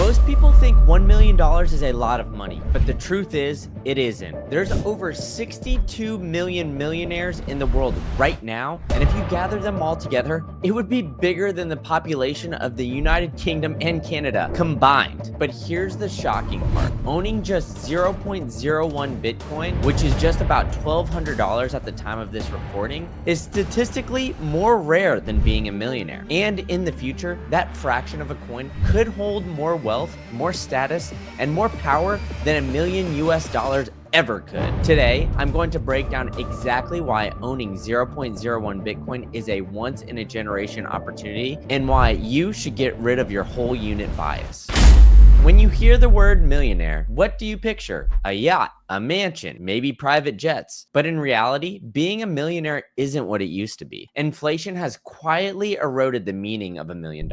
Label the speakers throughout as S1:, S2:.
S1: Most people think $1 million is a lot of money, but the truth is, it isn't. There's over 62 million millionaires in the world right now, and if you gather them all together, it would be bigger than the population of the United Kingdom and Canada combined. But here's the shocking part. Owning just 0.01 Bitcoin, which is just about $1,200 at the time of this recording, is statistically more rare than being a millionaire. And in the future, that fraction of a coin could hold more wealth, more status, and more power than $1 million US ever could. Today, I'm going to break down exactly why owning 0.01 Bitcoin is a once-in-a-generation opportunity and why you should get rid of your whole unit bias. When you hear the word millionaire, what do you picture? A yacht, a mansion, maybe private jets. But in reality, being a millionaire isn't what it used to be. Inflation has quietly eroded the meaning of $1 million.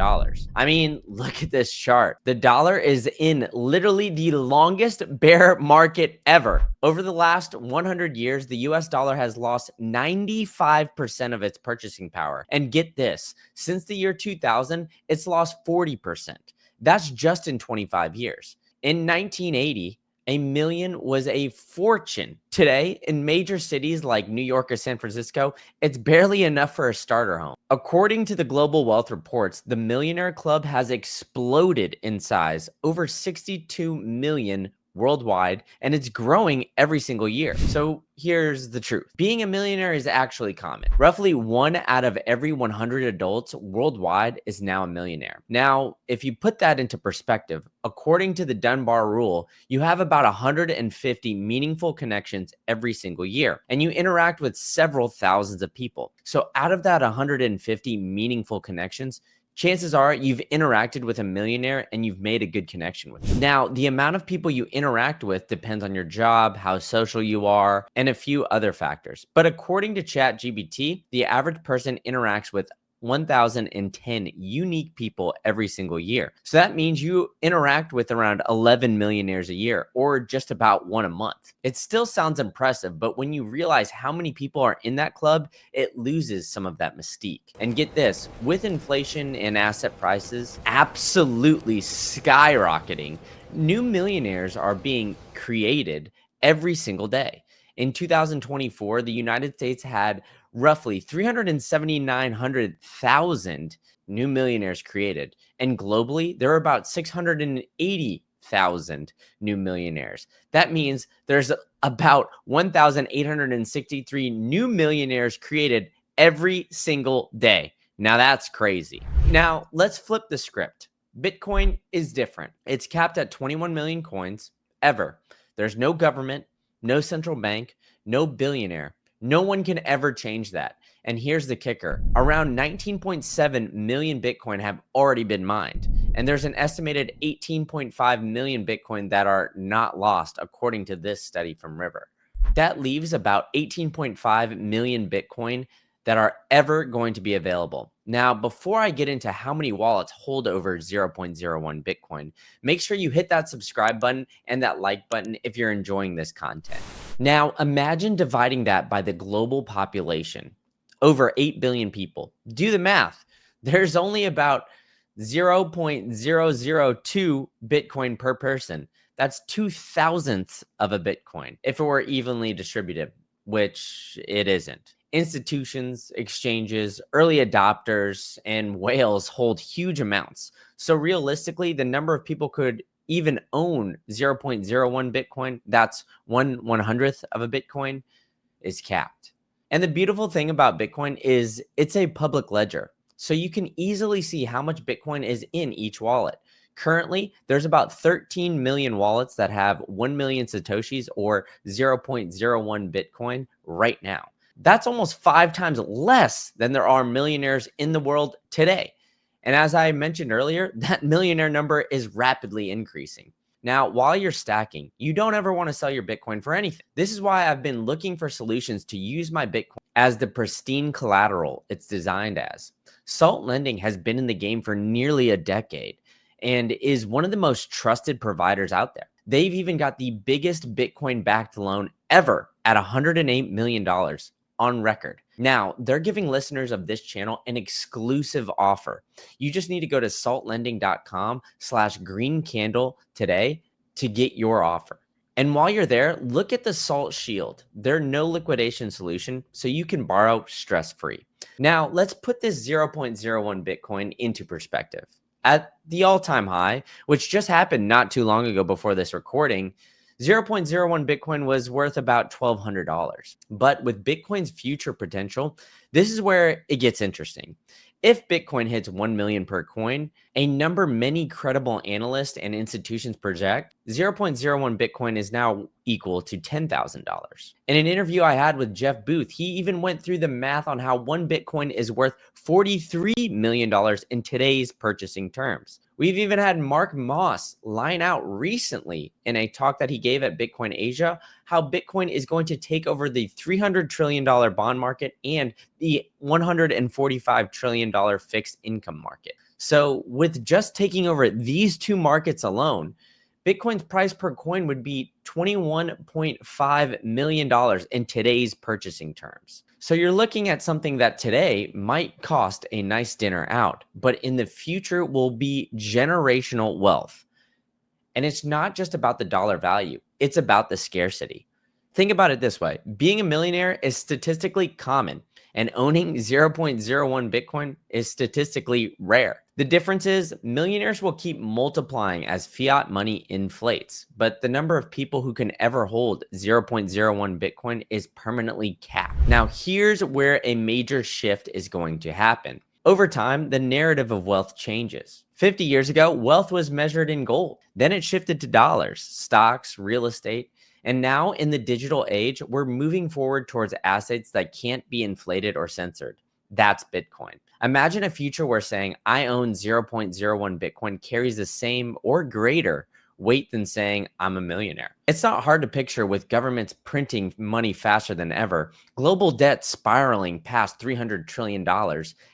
S1: I mean, look at this chart. The dollar is in literally the longest bear market ever. Over the last 100 years, the US dollar has lost 95% of its purchasing power. And get this, since the year 2000, it's lost 40%. That's just in 25 years. In 1980, $1 million was a fortune. Today, in major cities like New York or San Francisco, it's barely enough for a starter home. According to the Global Wealth Reports, the Millionaire Club has exploded in size, over 62 million worldwide, and it's growing every single year. So here's the truth. Being a millionaire is actually common. Roughly 1 out of every 100 adults worldwide is now a millionaire. Now, if you put that into perspective, according to the Dunbar rule, you have about 150 meaningful connections every single year, and you interact with several thousands of people. So out of that 150 meaningful connections, chances are you've interacted with a millionaire and you've made a good connection with them. Now, the amount of people you interact with depends on your job, how social you are, and a few other factors. But according to ChatGPT, the average person interacts with 1,010 unique people every single year. So that means you interact with around 11 millionaires a year, or just about one a month. It still sounds impressive, but when you realize how many people are in that club, it loses some of that mystique. And get this, with inflation and asset prices absolutely skyrocketing, new millionaires are being created every single day. In 2024, the United States had roughly 379,000 new millionaires created. And globally, there are about 680,000 new millionaires. That means there's about 1,863 new millionaires created every single day. Now that's crazy. Now let's flip the script. Bitcoin is different. It's capped at 21 million coins ever. There's no government, no central bank, no billionaire. No one can ever change that. And here's the kicker. Around 19.7 million Bitcoin have already been mined. And there's an estimated 18.5 million Bitcoin that are not lost, according to this study from River. That leaves about 18.5 million Bitcoin that are ever going to be available. Now, before I get into how many wallets hold over 0.01 Bitcoin, make sure you hit that subscribe button and that like button if you're enjoying this content. Now, imagine dividing that by the global population, over 8 billion people. Do the math. There's only about 0.002 Bitcoin per person. That's 2/1000ths of a Bitcoin if it were evenly distributed, which it isn't. Institutions, exchanges, early adopters, and whales hold huge amounts. So realistically, the number of people could even own 0.01 Bitcoin, that's 1/100th of a Bitcoin, is capped. And the beautiful thing about Bitcoin is it's a public ledger. So you can easily see how much Bitcoin is in each wallet. Currently, there's about 13 million wallets that have 1 million Satoshis or 0.01 Bitcoin right now. That's almost 5 times less than there are millionaires in the world today. And as I mentioned earlier, that millionaire number is rapidly increasing. Now, while you're stacking, you don't ever want to sell your Bitcoin for anything. This is why I've been looking for solutions to use my Bitcoin as the pristine collateral it's designed as. Salt Lending has been in the game for nearly a decade and is one of the most trusted providers out there. They've even got the biggest Bitcoin-backed loan ever at $108 million on record. Now, they're giving listeners of this channel an exclusive offer. You just need to go to saltlending.com/green candle today to get your offer. And while you're there, look at the Salt Shield. They're no liquidation solution, so you can borrow stress-free. Now, let's put this 0.01 Bitcoin into perspective. At the all-time high, which just happened not too long ago before this recording, 0.01 Bitcoin was worth about $1,200. But with Bitcoin's future potential, this is where it gets interesting. If Bitcoin hits 1 million per coin, a number many credible analysts and institutions project, 0.01 Bitcoin is now equal to $10,000. In an interview I had with Jeff Booth, he even went through the math on how 1 Bitcoin is worth $43 million in today's purchasing terms. We've even had Mark Moss line out recently in a talk that he gave at Bitcoin Asia how Bitcoin is going to take over the $300 trillion bond market and the $145 trillion fixed income market. So with just taking over these two markets alone, Bitcoin's price per coin would be $21.5 million in today's purchasing terms. So you're looking at something that today might cost a nice dinner out, but in the future will be generational wealth. And it's not just about the dollar value, it's about the scarcity. Think about it this way. Being a millionaire is statistically common, and owning 0.01 Bitcoin is statistically rare. The difference is millionaires will keep multiplying as fiat money inflates, but the number of people who can ever hold 0.01 Bitcoin is permanently capped. Now, here's where a major shift is going to happen. Over time, the narrative of wealth changes. 50 years ago, wealth was measured in gold. Then it shifted to dollars, stocks, real estate. And now in the digital age, we're moving forward towards assets that can't be inflated or censored. That's Bitcoin. Imagine a future where saying I own 0.01 Bitcoin carries the same or greater weight than saying I'm a millionaire. It's not hard to picture with governments printing money faster than ever, global debt spiraling past $300 trillion,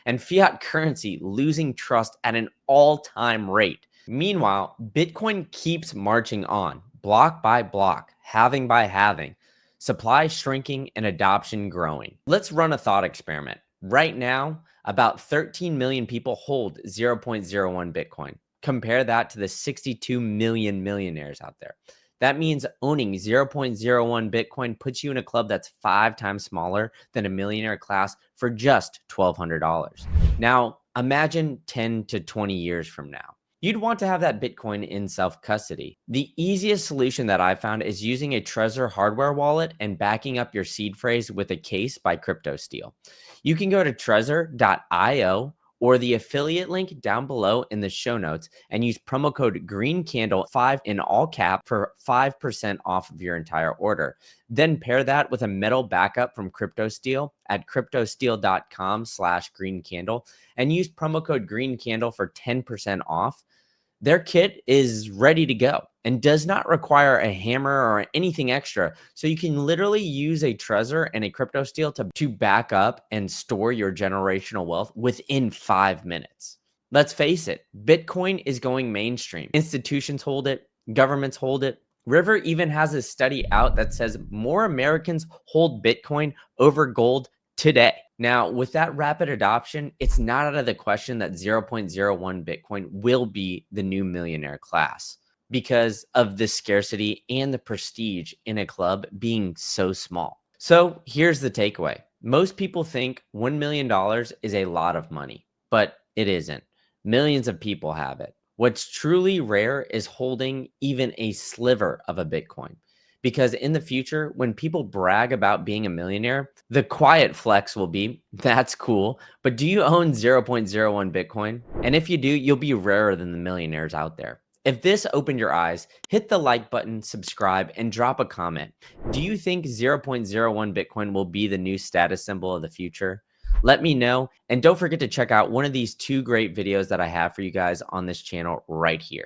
S1: and fiat currency losing trust at an all-time rate. Meanwhile, Bitcoin keeps marching on, block by block, halving by halving, supply shrinking and adoption growing. Let's run a thought experiment. Right now, about 13 million people hold 0.01 Bitcoin. Compare that to the 62 million millionaires out there. That means owning 0.01 Bitcoin puts you in a club that's 5 times smaller than a millionaire class for just $1,200. Now, imagine 10 to 20 years from now. You'd want to have that Bitcoin in self-custody. The easiest solution that I found is using a Trezor hardware wallet and backing up your seed phrase with a case by CryptoSteel. You can go to trezor.io or the affiliate link down below in the show notes and use promo code GREENCANDLE5 in all cap for 5% off of your entire order. Then pair that with a metal backup from CryptoSteel at cryptosteel.com/greencandle and use promo code GREENCANDLE for 10% off. Their kit is ready to go and does not require a hammer or anything extra. So you can literally use a Trezor and a CryptoSteel to back up and store your generational wealth within 5 minutes. Let's face it, Bitcoin is going mainstream. Institutions hold it, governments hold it. River even has a study out that says more Americans hold Bitcoin over gold today. Now, with that rapid adoption, it's not out of the question that 0.01 Bitcoin will be the new millionaire class because of the scarcity and the prestige in a club being so small. So here's the takeaway. Most people think $1 million is a lot of money, but it isn't. Millions of people have it. What's truly rare is holding even a sliver of a Bitcoin. Because in the future, when people brag about being a millionaire, the quiet flex will be, that's cool, but do you own 0.01 Bitcoin? And if you do, you'll be rarer than the millionaires out there. If this opened your eyes, hit the like button, subscribe, and drop a comment. Do you think 0.01 Bitcoin will be the new status symbol of the future? Let me know. And don't forget to check out one of these 2 great videos that I have for you guys on this channel right here.